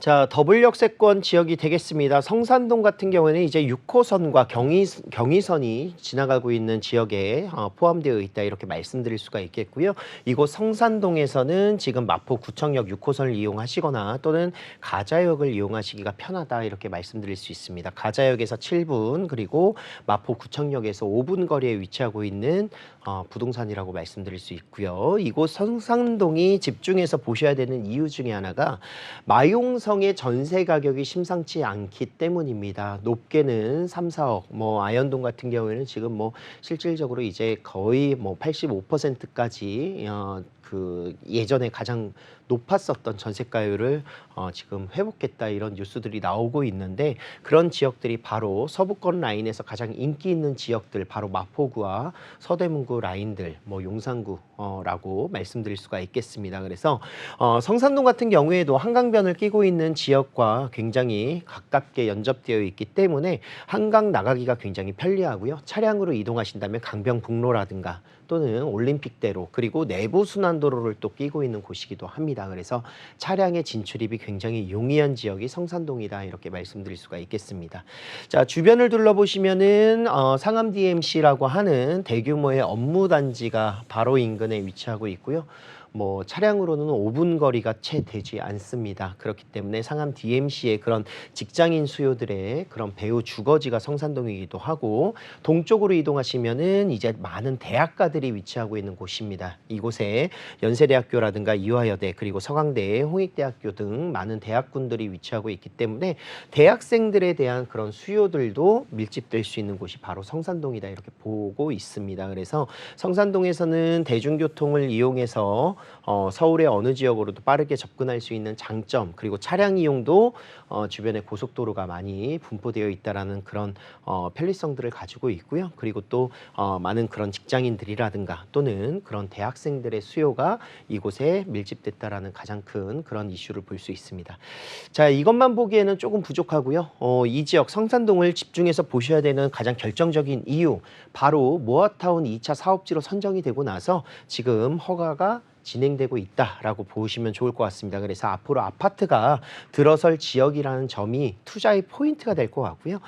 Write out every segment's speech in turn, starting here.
자, 더블 역세권 지역이 되겠습니다. 성산동 같은 경우에는 이제 6호선과 경의선이 지나가고 있는 지역에 포함되어 있다 이렇게 말씀드릴 수가 있겠고요. 이곳 성산동에서는 지금 마포구청역 6호선을 이용하시거나 또는 가자역을 이용하시기가 편하다 이렇게 말씀드릴 수 있습니다. 가자역에서 7분 그리고 마포구청역에서 5분 거리에 위치하고 있는 부동산이라고 말씀드릴 수 있고요. 이곳 성산동이 집중해서 보셔야 되는 이유 중에 하나가 마용성의 전세 가격이 심상치 않기 때문입니다. 높게는 3, 4억, 아현동 같은 경우에는 지금 실질적으로 이제 거의 85%까지 그 예전에 가장 높았었던 전세가율을 지금 회복했다 이런 뉴스들이 나오고 있는데, 그런 지역들이 바로 서부권 라인에서 가장 인기 있는 지역들, 바로 마포구와 서대문구 라인들, 용산구라고 말씀드릴 수가 있겠습니다. 그래서 성산동 같은 경우에도 한강변을 끼고 있는 지역과 굉장히 가깝게 연접되어 있기 때문에 한강 나가기가 굉장히 편리하고요. 차량으로 이동하신다면 강변북로라든가 또는 올림픽대로, 그리고 내부순환도로를 또 끼고 있는 곳이기도 합니다. 그래서 차량의 진출입이 굉장히 용이한 지역이 성산동이다 이렇게 말씀드릴 수가 있겠습니다. 자, 주변을 둘러보시면은 상암 DMC라고 하는 대규모의 업무단지가 바로 인근에 위치하고 있고요. 차량으로는 5분 거리가 채 되지 않습니다. 그렇기 때문에 상암 DMC의 그런 직장인 수요들의 그런 배후 주거지가 성산동이기도 하고, 동쪽으로 이동하시면은 이제 많은 대학가들이 위치하고 있는 곳입니다. 이곳에 연세대학교라든가 이화여대, 그리고 서강대, 홍익대학교 등 많은 대학군들이 위치하고 있기 때문에 대학생들에 대한 그런 수요들도 밀집될 수 있는 곳이 바로 성산동이다 이렇게 보고 있습니다. 그래서 성산동에서는 대중교통을 이용해서 서울의 어느 지역으로도 빠르게 접근할 수 있는 장점, 그리고 차량 이용도 주변에 고속도로가 많이 분포되어 있다라는 그런 편리성들을 가지고 있고요. 그리고 또 많은 그런 직장인들이라든가 또는 그런 대학생들의 수요가 이곳에 밀집됐다라는 가장 큰 그런 이슈를 볼 수 있습니다. 자, 이것만 보기에는 조금 부족하고요. 이 지역 성산동을 집중해서 보셔야 되는 가장 결정적인 이유, 바로 모아타운 2차 사업지로 선정이 되고 나서 지금 허가가 진행되고 있다라고 보시면 좋을 것 같습니다. 그래서 앞으로 아파트가 들어설 지역이라는 점이 투자의 포인트가 될 것 같고요.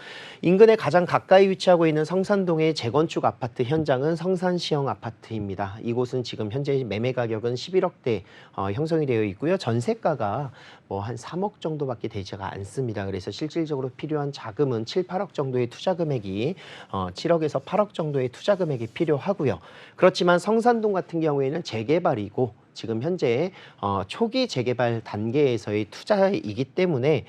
인근에 가장 가까이 위치하고 있는 성산동의 재건축 아파트 현장은 성산시형 아파트입니다. 이곳은 지금 현재 매매 가격은 11억대 형성이 되어 있고요. 전세가가 한 3억 정도밖에 되지가 않습니다. 그래서 실질적으로 필요한 자금은 7, 8억 정도의 투자 금액이 7억에서 8억 정도의 투자 금액이 필요하고요. 그렇지만 성산동 같은 경우에는 재개발이고 지금 현재 초기 재개발 단계에서의 투자이기 때문에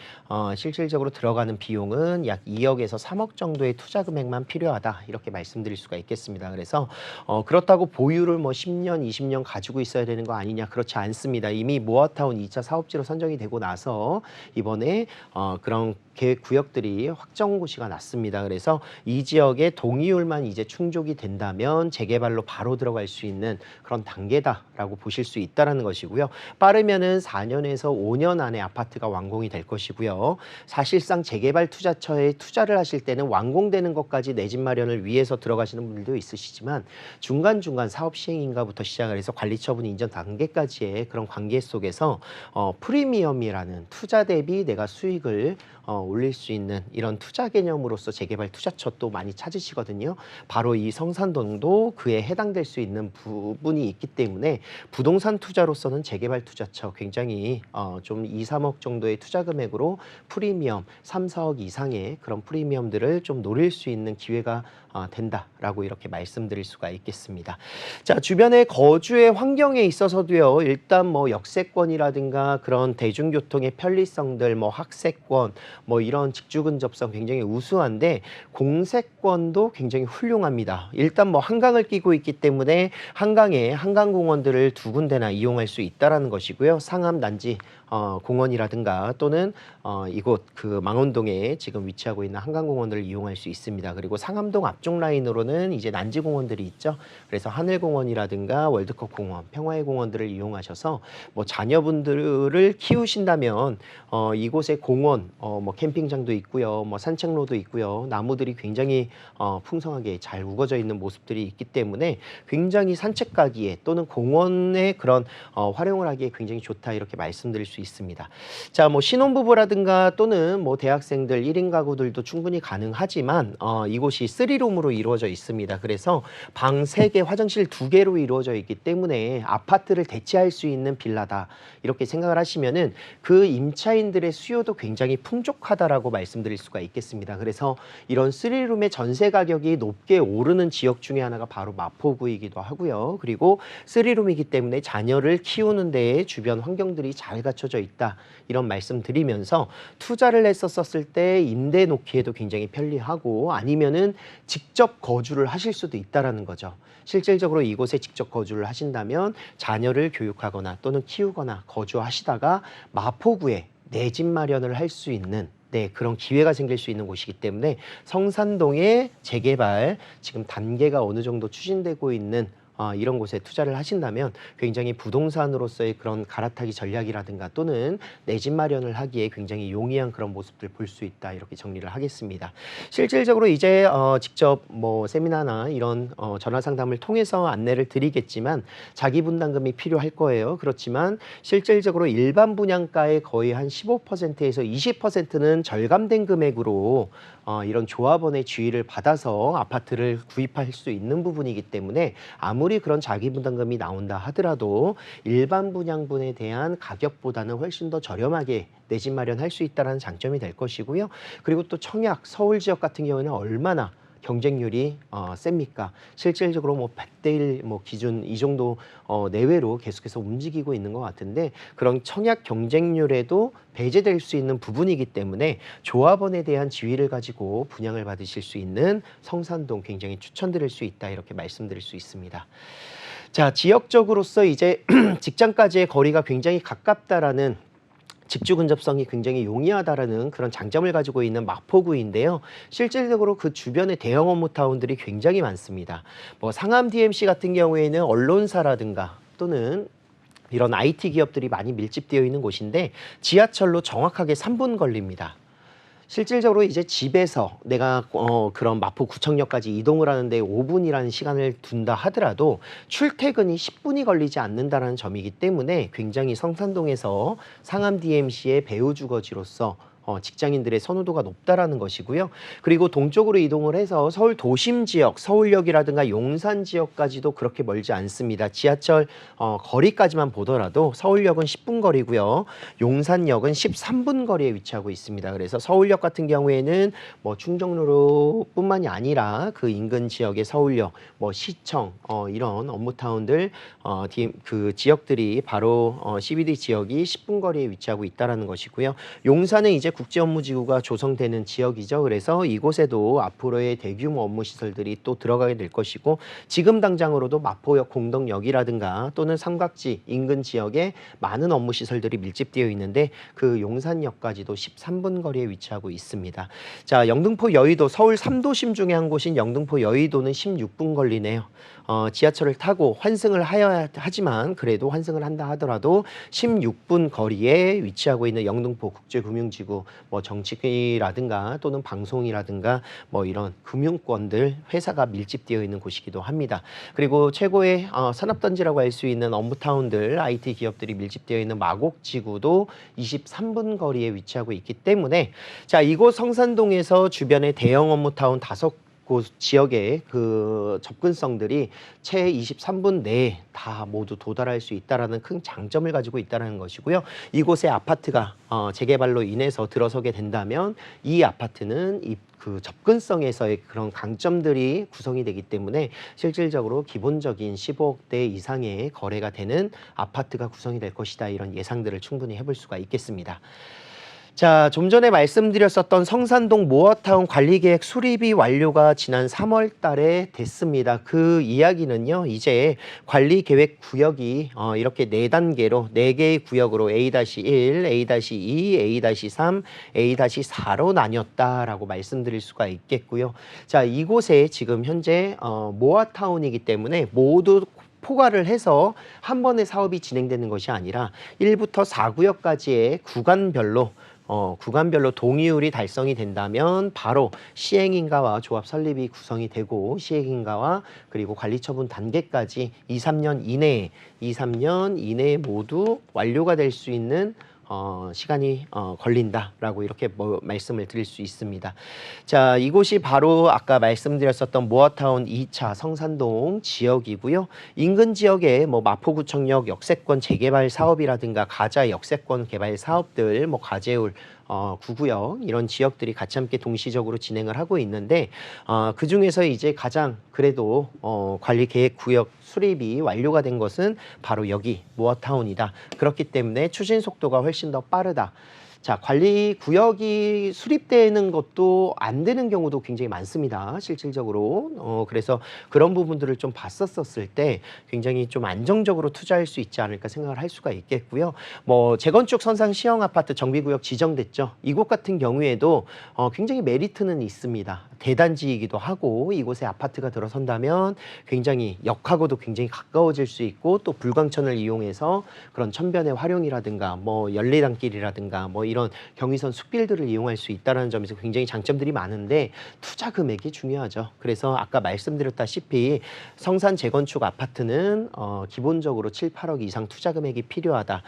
실질적으로 들어가는 비용은 약 2억에서 3억 정도의 투자 금액만 필요하다 이렇게 말씀드릴 수가 있겠습니다. 그래서 그렇다고 보유를 10년, 20년 가지고 있어야 되는 거 아니냐, 그렇지 않습니다. 이미 모아타운 2차 사업지로 선정이 되고 나서 이번에 그런 계획 구역들이 확정 고시가 났습니다. 그래서 이 지역의 동의율만 이제 충족이 된다면 재개발로 바로 들어갈 수 있는 그런 단계다라고 보실 수 있다라는 것이고요. 빠르면은 4년에서 5년 안에 아파트가 완공이 될 것이고요. 사실상 재개발 투자처에 투자를 하실 때는 완공되는 것까지 내 집 마련을 위해서 들어가시는 분들도 있으시지만 중간중간 사업 시행인가부터 시작을 해서 관리처분 인정 단계까지의 그런 관계 속에서 프리미엄이라는 투자 대비 내가 수익을 올릴 수 있는 이런 투자 개념으로서 재개발 투자처 또 많이 찾으시거든요. 바로 이 성산동도 그에 해당될 수 있는 부분이 있기 때문에 부동산 투자로서는 재개발 투자처 굉장히 좀 2, 3억 정도의 투자 금액으로 프리미엄 3, 4억 이상의 그런 프리미엄들을 좀 노릴 수 있는 기회가 된다라고 이렇게 말씀드릴 수가 있겠습니다. 자, 주변의 거주의 환경에 있어서도요, 일단 역세권이라든가 그런 대중교통의 편리성들, 학세권, 이런 직주 근접성 굉장히 우수한데 공세권도 굉장히 훌륭합니다. 일단 한강을 끼고 있기 때문에 한강에 한강공원들을 두 군데나 이용할 수 있다라는 것이고요. 상암 난지 공원이라든가 또는 이곳 그 망원동에 지금 위치하고 있는 한강공원을 이용할 수 있습니다. 그리고 상암동 앞쪽 앞쪽 라인으로는 이제 난지공원들이 있죠. 그래서 하늘공원이라든가 월드컵 공원, 평화의 공원들을 이용하셔서 뭐 자녀분들을 키우신다면 이곳에 공원, 뭐 캠핑장도 있고요, 뭐 산책로도 있고요, 나무들이 굉장히 풍성하게 잘 우거져 있는 모습들이 있기 때문에 굉장히 산책 가기에 또는 공원의 그런 활용을 하기에 굉장히 좋다 이렇게 말씀드릴 수 있습니다. 자, 뭐 신혼부부라든가 또는 뭐 대학생들 1인 가구들도 충분히 가능하지만 이곳이 3룸으로 이루어져 있습니다. 그래서 방 3개, 화장실 2개로 이루어져 있기 때문에 아파트를 대체할 수 있는 빌라다 이렇게 생각을 하시면은 그 임차인들의 수요도 굉장히 풍족하다라고 말씀드릴 수가 있겠습니다. 그래서 이런 3룸의 전세 가격이 높게 오르는 지역 중에 하나가 바로 마포구이기도 하고요. 그리고 3룸이기 때문에 자녀를 키우는 데에 주변 환경들이 잘 갖춰져 있다 이런 말씀 드리면서 투자를 했었을 때 임대 놓기에도 굉장히 편리하고 아니면은 직접 거주를 하실 수도 있다라는 거죠. 실질적으로 이곳에 직접 거주를 하신다면 자녀를 교육하거나 또는 키우거나 거주하시다가 마포구에 내 집 마련을 할 수 있는 그런 기회가 생길 수 있는 곳이기 때문에 성산동의 재개발 지금 단계가 어느 정도 추진되고 있는 이런 곳에 투자를 하신다면 굉장히 부동산으로서의 그런 갈아타기 전략이라든가 또는 내 집 마련을 하기에 굉장히 용이한 그런 모습들 볼 수 있다 이렇게 정리를 하겠습니다. 실질적으로 이제 직접 뭐 세미나나 이런 전화 상담을 통해서 안내를 드리겠지만 자기 분담금이 필요할 거예요. 그렇지만 실질적으로 일반 분양가의 거의 한 15%에서 20%는 절감된 금액으로 이런 조합원의 지위를 받아서 아파트를 구입할 수 있는 부분이기 때문에 아무리 그런 자기 부담금이 나온다 하더라도 일반 분양분에 대한 가격보다는 훨씬 더 저렴하게 내 집 마련할 수 있다는 장점이 될 것이고요. 그리고 또 청약, 서울 지역 같은 경우에는 얼마나 경쟁률이 셉니까? 실질적으로 뭐 100대 1 뭐 기준 이 정도 내외로 계속해서 움직이고 있는 것 같은데 그런 청약 경쟁률에도 배제될 수 있는 부분이기 때문에 조합원에 대한 지위를 가지고 분양을 받으실 수 있는 성산동 굉장히 추천드릴 수 있다 이렇게 말씀드릴 수 있습니다. 자, 지역적으로서 이제 직장까지의 거리가 굉장히 가깝다라는 직주 근접성이 굉장히 용이하다라는 그런 장점을 가지고 있는 마포구인데요. 실질적으로 그 주변에 대형 업무타운들이 굉장히 많습니다. 뭐 상암 DMC 같은 경우에는 언론사라든가 또는 이런 IT 기업들이 많이 밀집되어 있는 곳인데 지하철로 정확하게 3분 걸립니다. 실질적으로 이제 집에서 내가 그런 마포구청역까지 이동을 하는데 5분이라는 시간을 둔다 하더라도 출퇴근이 10분이 걸리지 않는다는 점이기 때문에 굉장히 성산동에서 상암 DMC의 배후 주거지로서 직장인들의 선호도가 높다라는 것이고요. 그리고 동쪽으로 이동을 해서 서울 도심 지역, 서울역이라든가 용산 지역까지도 그렇게 멀지 않습니다. 지하철 거리까지만 보더라도 서울역은 10분 거리고요. 용산역은 13분 거리에 위치하고 있습니다. 그래서 서울역 같은 경우에는 뭐 충정로뿐만이 아니라 그 인근 지역의 서울역, 뭐 시청 이런 업무타운들 그 지역들이 바로 CBD 지역이 10분 거리에 위치하고 있다라는 것이고요. 용산은 이제 국제업무지구가 조성되는 지역이죠. 그래서 이곳에도 앞으로의 대규모 업무 시설들이 또 들어가게 될 것이고 지금 당장으로도 마포역 공덕역이라든가 또는 삼각지 인근 지역에 많은 업무 시설들이 밀집되어 있는데 그 용산역까지도 13분 거리에 위치하고 있습니다. 자, 영등포 여의도 서울 3도심 중에 한 곳인 영등포 여의도는 16분 걸리네요. 지하철을 타고 환승을 하여야 하지만 그래도 환승을 한다 하더라도 16분 거리에 위치하고 있는 영등포 국제금융지구 뭐 정치라든가 또는 방송이라든가 뭐 이런 금융권들 회사가 밀집되어 있는 곳이기도 합니다. 그리고 최고의 산업단지라고 할 수 있는 업무타운들 IT 기업들이 밀집되어 있는 마곡지구도 23분 거리에 위치하고 있기 때문에 자, 이곳 성산동에서 주변의 대형 업무타운 5곳 지역의 그 접근성들이 채 23분 내에 다 모두 도달할 수 있다라는 큰 장점을 가지고 있다는 것이고요. 이곳에 아파트가 재개발로 인해서 들어서게 된다면 이 아파트는 그 접근성에서의 그런 강점들이 구성이 되기 때문에 실질적으로 기본적인 15억대 이상의 거래가 되는 아파트가 구성이 될 것이다. 이런 예상들을 충분히 해볼 수가 있겠습니다. 자, 좀 전에 말씀드렸었던 성산동 모어타운 관리계획 수립이 완료가 지난 3월 달에 됐습니다. 그 이야기는요, 이제 관리계획 구역이 이렇게 4단계로 4개의 구역으로 A-1, A-2, A-3, A-4로 나뉘었다라고 말씀드릴 수가 있겠고요. 자, 이곳에 지금 현재 모어타운이기 때문에 모두 포괄을 해서 한 번에 사업이 진행되는 것이 아니라 1부터 4구역까지의 구간별로 동의율이 달성이 된다면 바로 시행인가와 조합 설립이 구성이 되고 시행인가와 그리고 관리처분 단계까지 2-3년 이내에 모두 완료가 될 수 있는 시간이 걸린다라고 이렇게 말씀을 드릴 수 있습니다. 자, 이곳이 바로 아까 말씀드렸었던 모어타운 2차 성산동 지역이고요. 인근 지역에 마포구청역 역세권 재개발 사업이라든가 가자 역세권 개발 사업들, 가재울 구구역 이런 지역들이 같이 함께 동시적으로 진행을 하고 있는데 그 중에서 이제 가장 그래도 관리계획 구역 수립이 완료가 된 것은 바로 여기 모어타운이다. 그렇기 때문에 추진 속도가 훨씬 더 빠르다. 자, 관리구역이 수립되는 것도 안 되는 경우도 굉장히 많습니다. 실질적으로. 그래서 그런 부분들을 좀 봤었을 때 굉장히 좀 안정적으로 투자할 수 있지 않을까 생각을 할 수가 있겠고요. 재건축 선상 시형 아파트 정비구역 지정됐죠. 이곳 같은 경우에도 굉장히 메리트는 있습니다. 대단지이기도 하고 이곳에 아파트가 들어선다면 굉장히 역하고도 굉장히 가까워질 수 있고 또 불광천을 이용해서 그런 천변의 활용이라든가 연리단길이라든가 이런 경의선 숲길들을 이용할 수 있다는 점에서 굉장히 장점들이 많은데 투자 금액이 중요하죠. 그래서 아까 말씀드렸다시피 성산 재건축 아파트는 기본적으로 7, 8억 이상 투자 금액이 필요하다.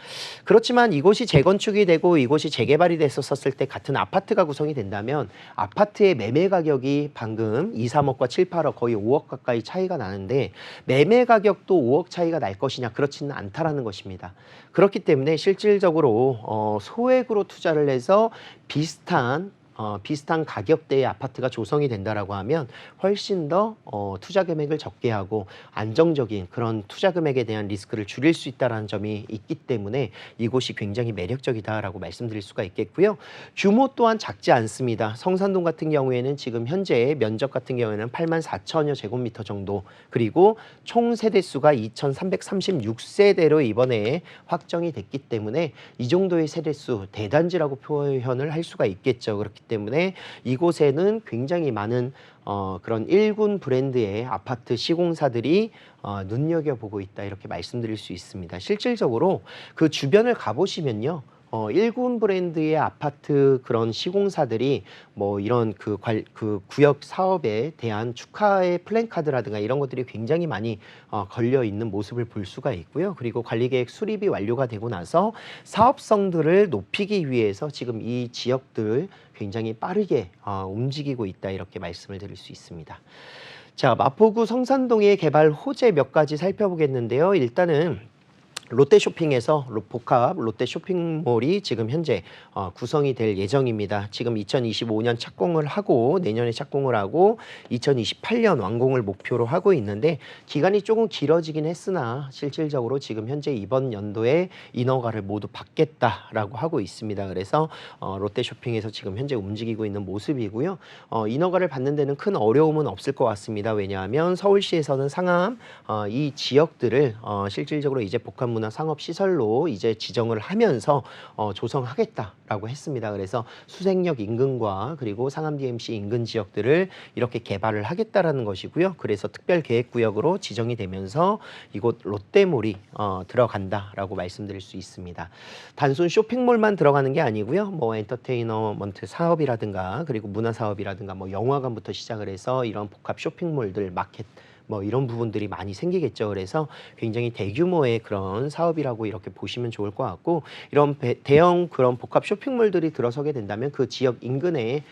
그렇지만 이곳이 재건축이 되고 이곳이 재개발이 됐었을 때 같은 아파트가 구성이 된다면 아파트의 매매 가격이 방금 2, 3억과 7, 8억 거의 5억 가까이 차이가 나는데 매매 가격도 5억 차이가 날 것이냐 그렇지는 않다라는 것입니다. 그렇기 때문에 실질적으로 소액으로 투자를 해서 비슷한 가격대의 아파트가 조성이 된다라고 하면 훨씬 더 투자 금액을 적게 하고 안정적인 그런 투자 금액에 대한 리스크를 줄일 수 있다는 점이 있기 때문에 이곳이 굉장히 매력적이다라고 말씀드릴 수가 있겠고요. 규모 또한 작지 않습니다. 성산동 같은 경우에는 지금 현재 면적 같은 경우에는 84,000여 제곱미터 정도 그리고 총 세대수가 2,336세대로 이번에 확정이 됐기 때문에 이 정도의 세대수 대단지라고 표현을 할 수가 있겠죠. 그렇기 때문에 이곳에는 굉장히 많은 그런 1군 브랜드의 아파트 시공사들이 눈여겨보고 있다 이렇게 말씀드릴 수 있습니다. 실질적으로 그 주변을 가보시면요. 1군 브랜드의 아파트 그런 시공사들이 이런 그 구역 사업에 대한 축하의 플랜카드라든가 이런 것들이 굉장히 많이 걸려 있는 모습을 볼 수가 있고요. 그리고 관리계획 수립이 완료가 되고 나서 사업성들을 높이기 위해서 지금 이 지역들 굉장히 빠르게 움직이고 있다 이렇게 말씀을 드릴 수 있습니다. 자, 마포구 성산동의 개발 호재 몇 가지 살펴보겠는데요. 일단은 롯데쇼핑에서 복합 롯데 쇼핑몰이 지금 현재 구성이 될 예정입니다. 지금 2025년 착공을 하고 내년에 착공을 하고 2028년 완공을 목표로 하고 있는데 기간이 조금 길어지긴 했으나 실질적으로 지금 현재 이번 연도에 인허가를 모두 받겠다라고 하고 있습니다. 그래서 롯데쇼핑에서 지금 현재 움직이고 있는 모습이고요. 인허가를 받는 데는 큰 어려움은 없을 것 같습니다. 왜냐하면 서울시에서는 상암 이 지역들을 실질적으로 이제 복합 문화 상업 시설로 이제 지정을 하면서 조성하겠다라고 했습니다. 그래서 수색역 인근과 그리고 상암 DMC 인근 지역들을 이렇게 개발을 하겠다라는 것이고요. 그래서 특별계획구역으로 지정이 되면서 이곳 롯데몰이 들어간다라고 말씀드릴 수 있습니다. 단순 쇼핑몰만 들어가는 게 아니고요. 엔터테이너먼트 사업이라든가 그리고 문화 사업이라든가 영화관부터 시작을 해서 이런 복합 쇼핑몰들 마켓 이런 부분들이 많이 생기겠죠. 그래서 굉장히 대규모의 그런 사업이라고 이렇게 보시면 좋을 것 같고 이런 대형 그런 복합 쇼핑몰들이 들어서게 된다면 그 지역 인근의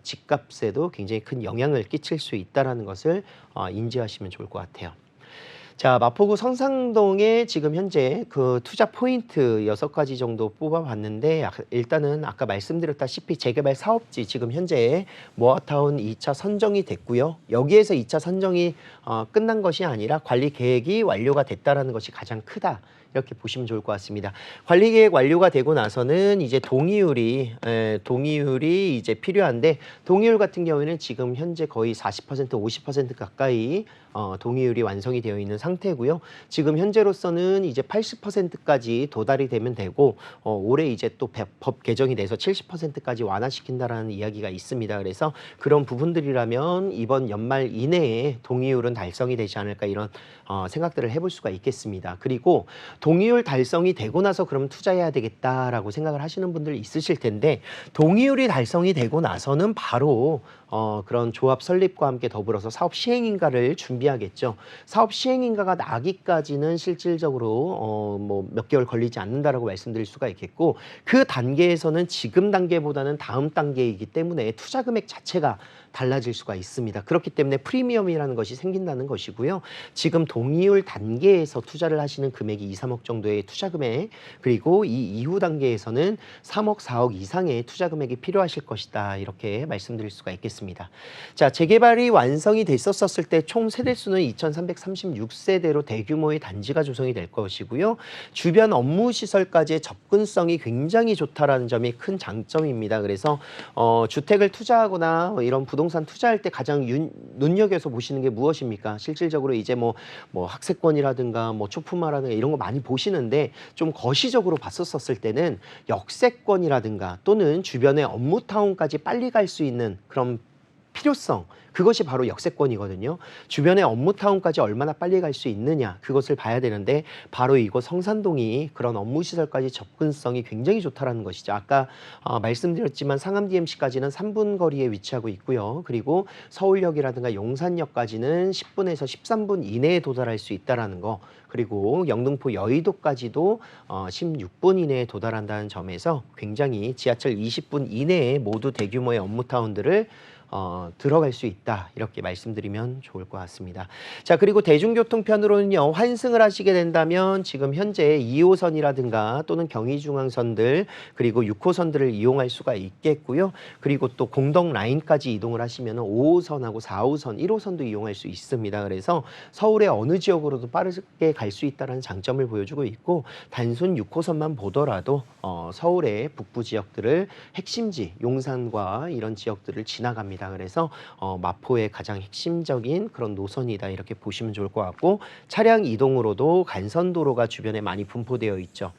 집값에도 굉장히 큰 영향을 끼칠 수 있다는 것을 인지하시면 좋을 것 같아요. 자, 마포구 성산동에 지금 현재 그 투자 포인트 6가지 정도 뽑아봤는데 일단은 아까 말씀드렸다시피 재개발 사업지 지금 현재 모아타운 2차 선정이 됐고요. 여기에서 2차 선정이 끝난 것이 아니라 관리 계획이 완료가 됐다는 것이 가장 크다. 이렇게 보시면 좋을 것 같습니다. 관리 계획 완료가 되고 나서는 이제 동의율이 이제 필요한데, 동의율 같은 경우에는 지금 현재 거의 40% 50% 가까이 동의율이 완성이 되어 있는 상태고요. 지금 현재로서는 이제 80%까지 도달이 되면 되고, 올해 이제 또 법 개정이 돼서 70%까지 완화시킨다라는 이야기가 있습니다. 그래서 그런 부분들이라면 이번 연말 이내에 동의율은 달성이 되지 않을까, 이런 생각들을 해볼 수가 있겠습니다. 그리고 동의율 달성이 되고 나서 그럼 투자해야 되겠다라고 생각을 하시는 분들 있으실 텐데, 동의율이 달성이 되고 나서는 바로 그런 조합 설립과 함께 더불어서 사업 시행인가를 준비하겠죠. 사업 시행인가가 나기까지는 실질적으로 뭐 몇 개월 걸리지 않는다라고 말씀드릴 수가 있겠고, 그 단계에서는 지금 단계보다는 다음 단계이기 때문에 투자 금액 자체가 달라질 수가 있습니다. 그렇기 때문에 프리미엄이라는 것이 생긴다는 것이고요. 지금 동의율 단계에서 투자를 하시는 금액이 2, 3억 정도의 투자 금액, 그리고 이 이후 단계에서는 3억, 4억 이상의 투자 금액이 필요하실 것이다, 이렇게 말씀드릴 수가 있겠습니다. 자, 재개발이 완성이 됐었을 때 총 세대수는 2336세대로 대규모의 단지가 조성이 될 것이고요. 주변 업무 시설까지의 접근성이 굉장히 좋다라는 점이 큰 장점입니다. 그래서 주택을 투자하거나 이런 부동산 투자할 때 가장 눈여겨서 보시는 게 무엇입니까? 실질적으로 이제 뭐 학세권이라든가 뭐 초품화라든가 이런 거 많이 보시는데, 좀 거시적으로 봤었을 때는 역세권이라든가 또는 주변의 업무타운까지 빨리 갈 수 있는 그런 필요성, 그것이 바로 역세권이거든요. 주변의 업무타운까지 얼마나 빨리 갈 수 있느냐, 그것을 봐야 되는데, 바로 이곳 성산동이 그런 업무시설까지 접근성이 굉장히 좋다라는 것이죠. 아까 말씀드렸지만 상암 DMC까지는 3분 거리에 위치하고 있고요. 그리고 서울역이라든가 용산역까지는 10분에서 13분 이내에 도달할 수 있다는 거, 그리고 영등포 여의도까지도 16분 이내에 도달한다는 점에서 굉장히 지하철 20분 이내에 모두 대규모의 업무타운들을 들어갈 수 있다, 이렇게 말씀드리면 좋을 것 같습니다. 자, 그리고 대중교통편으로는요, 환승을 하시게 된다면 지금 현재 2호선이라든가 또는 경의중앙선들, 그리고 6호선들을 이용할 수가 있겠고요. 그리고 또 공덕 라인까지 이동을 하시면 5호선하고 4호선, 1호선도 이용할 수 있습니다. 그래서 서울의 어느 지역으로도 빠르게 갈 수 있다는 장점을 보여주고 있고, 단순 6호선만 보더라도 서울의 북부 지역들을 핵심지 용산과 이런 지역들을 지나갑니다. 그래서 마포의 가장 핵심적인 그런 노선이다, 이렇게 보시면 좋을 것 같고, 차량 이동으로도 간선도로가 주변에 많이 분포되어 있죠.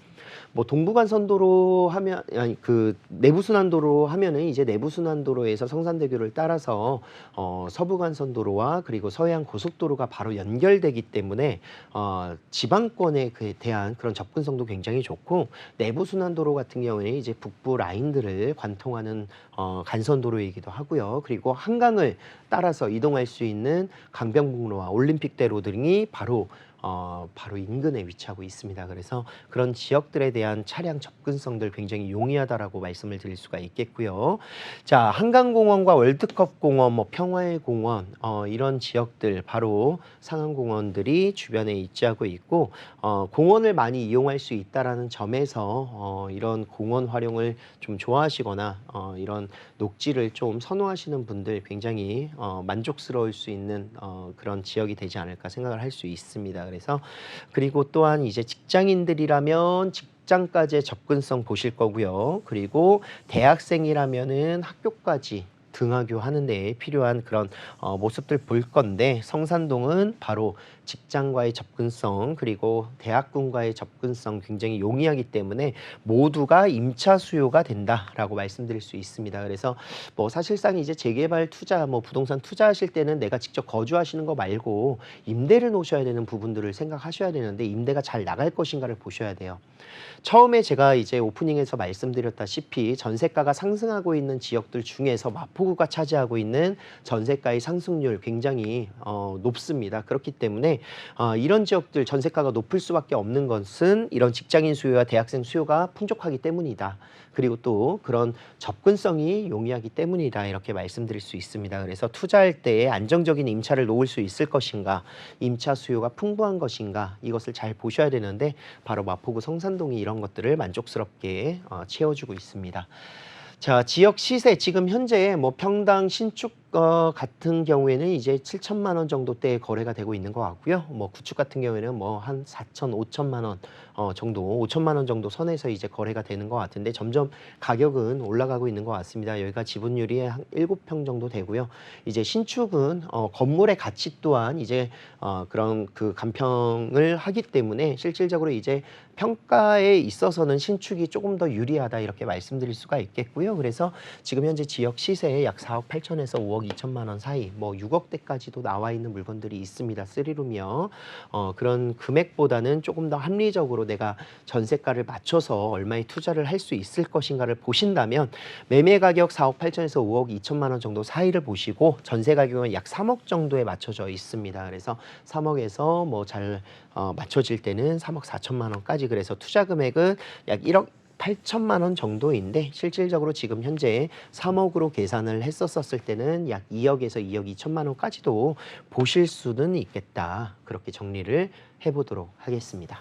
뭐 동부간선도로 하면, 아니 그 내부순환도로 하면은 이제 내부순환도로에서 성산대교를 따라서 서부간선도로와 그리고 서해안 고속도로가 바로 연결되기 때문에 지방권에 대한 그런 접근성도 굉장히 좋고, 내부순환도로 같은 경우에는 이제 북부 라인들을 관통하는 간선도로이기도 하고요. 그리고 한강을 따라서 이동할 수 있는 강변북로와 올림픽대로 등이 바로 인근에 위치하고 있습니다. 그래서 그런 지역들에 대한 차량 접근성들 굉장히 용이하다라고 말씀을 드릴 수가 있겠고요. 자, 한강공원과 월드컵공원, 뭐 평화의 공원, 이런 지역들, 바로 상암공원들이 주변에 위치하고 있고, 공원을 많이 이용할 수 있다라는 점에서 이런 공원 활용을 좀 좋아하시거나 이런 녹지를 좀 선호하시는 분들 굉장히 만족스러울 수 있는 그런 지역이 되지 않을까 생각을 할 수 있습니다. 그래서 그리고 또한 이제 직장인들이라면 직장까지의 접근성 보실 거고요. 그리고 대학생이라면은 학교까지 등하교 하는 데 필요한 그런 모습들 볼 건데, 성산동은 바로 직장과의 접근성, 그리고 대학군과의 접근성 굉장히 용이하기 때문에 모두가 임차 수요가 된다라고 말씀드릴 수 있습니다. 그래서 뭐 사실상 이제 재개발 투자, 뭐 부동산 투자하실 때는 내가 직접 거주하시는 거 말고 임대를 놓으셔야 되는 부분들을 생각하셔야 되는데, 임대가 잘 나갈 것인가를 보셔야 돼요. 처음에 제가 이제 오프닝에서 말씀드렸다시피 전세가가 상승하고 있는 지역들 중에서 마포구가 차지하고 있는 전세가의 상승률 굉장히 높습니다. 그렇기 때문에 이런 지역들 전세가가 높을 수밖에 없는 것은 이런 직장인 수요와 대학생 수요가 풍족하기 때문이다. 그리고 또 그런 접근성이 용이하기 때문이다, 이렇게 말씀드릴 수 있습니다. 그래서 투자할 때 안정적인 임차를 놓을 수 있을 것인가, 임차 수요가 풍부한 것인가, 이것을 잘 보셔야 되는데, 바로 마포구 성산동이 이런 것들을 만족스럽게 채워주고 있습니다. 자, 지역 시세 지금 현재 뭐 평당 신축 같은 경우에는 이제 7천만 원 정도대 거래가 되고 있는 것 같고요. 뭐 구축 같은 경우에는 뭐 한 4천, 5천만 원 정도 5천만 원 정도 선에서 이제 거래가 되는 것 같은데 점점 가격은 올라가고 있는 것 같습니다. 여기가 지분율이 한 7평 정도 되고요. 이제 신축은 건물의 가치 또한 이제 그런 그 감평을 하기 때문에 실질적으로 이제 평가에 있어서는 신축이 조금 더 유리하다 이렇게 말씀드릴 수가 있겠고요. 그래서 지금 현재 지역 시세에 약 4억 8천에서 5억 2천만 원 사이, 뭐 6억대까지도 나와 있는 물건들이 있습니다. 3룸이요. 그런 금액보다는 조금 더 합리적으로 내가 전세가를 맞춰서 얼마에 투자를 할 수 있을 것인가를 보신다면 매매 가격 4억 8천에서 5억 2천만 원 정도 사이를 보시고 전세 가격은 약 3억 정도에 맞춰져 있습니다. 그래서 3억에서 뭐 잘 맞춰질 때는 3억 4천만 원까지, 그래서 투자 금액은 약 1억 8천만 원 정도인데 실질적으로 지금 현재 3억으로 계산을 했었을 때는 약 2억에서 2억 2천만 원까지도 보실 수는 있겠다. 그렇게 정리를 해보도록 하겠습니다.